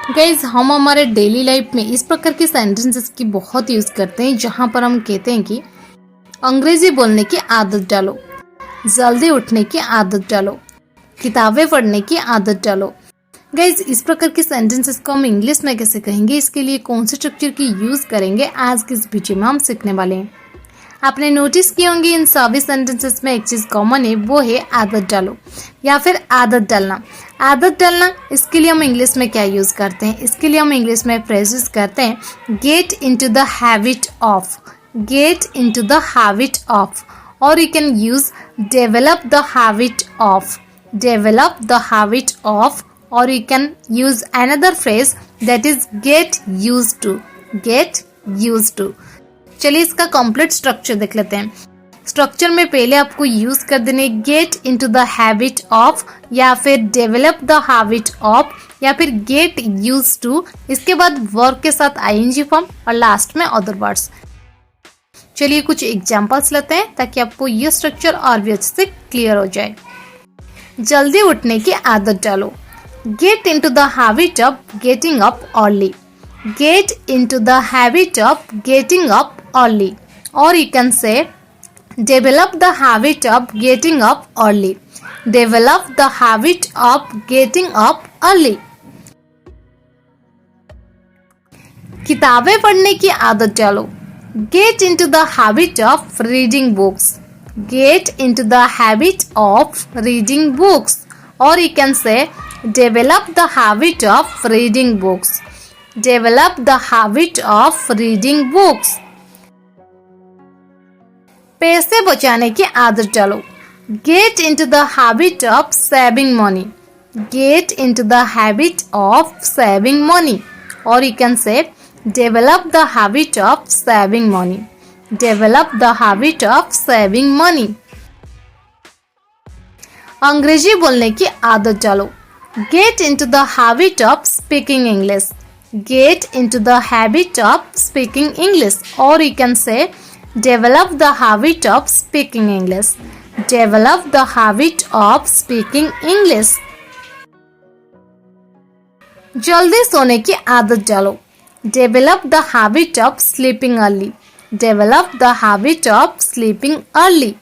Guys हम हमारे daily life में इस प्रकार के सेंटेंसेस की बहुत यूज करते हैं जहां पर हम कहते हैं कि अंग्रेजी बोलने की आदत डालो, जल्दी उठने की आदत डालो, किताबें पढ़ने की आदत डालो। गाइज इस प्रकार के सेंटेंसेस को हम इंग्लिश में कैसे कहेंगे, इसके लिए कौन से स्ट्रक्चर की यूज करेंगे, आज की इस वीडियो में हम सीखने वाले हैं। आपने नोटिस किए होंगे इन सभी सेंटेंसेस में एक चीज कॉमन है, वो है आदत डालो या फिर आदत डालना। आदत डालना इसके लिए हम इंग्लिश में क्या यूज करते हैं, इसके लिए हम इंग्लिश में फ्रेजेस करते हैं get into the habit of, get into the habit of, और you can use develop the habit of, develop the habit of, और you can use another phrase that is get used to, get used to। चलिए इसका complete structure देख लेते हैं। Structure में पहले आपको यूज कर देने gate into the habit of, या फिर डेवलप द हैबिट ऑफ, या फिर गेट यूज टू। इसके बाद वर्ब के साथ आईएनजी फॉर्म और लास्ट में अदर वर्ड्स। चलिए कुछ एग्जांपल्स लेते हैं ताकि आपको ये स्ट्रक्चर और भी अच्छे से क्लियर हो जाए। जल्दी उठने की आदत डालो, get into the habit of getting up early, get into the habit of getting up early, or you can say develop the habit of getting up early, develop the habit of getting up early। किताबें पढ़ने की आदत डालो, get into the habit of reading books, get into the habit of reading books, or you can say develop the habit of reading books, develop the habit of reading books। पैसे बचाने की आदत डालो, get into the habit of saving money, get into the habit of saving money, or you can say develop the habit of saving money, develop the habit of saving money। अंग्रेजी बोलने की आदत डालो, get into the habit of speaking English, get into the habit of speaking English, or you can say develop the habit of speaking English, develop the habit of speaking English। जल्दी सोने की आदत डालो, develop the habit of sleeping early, develop the habit of sleeping early,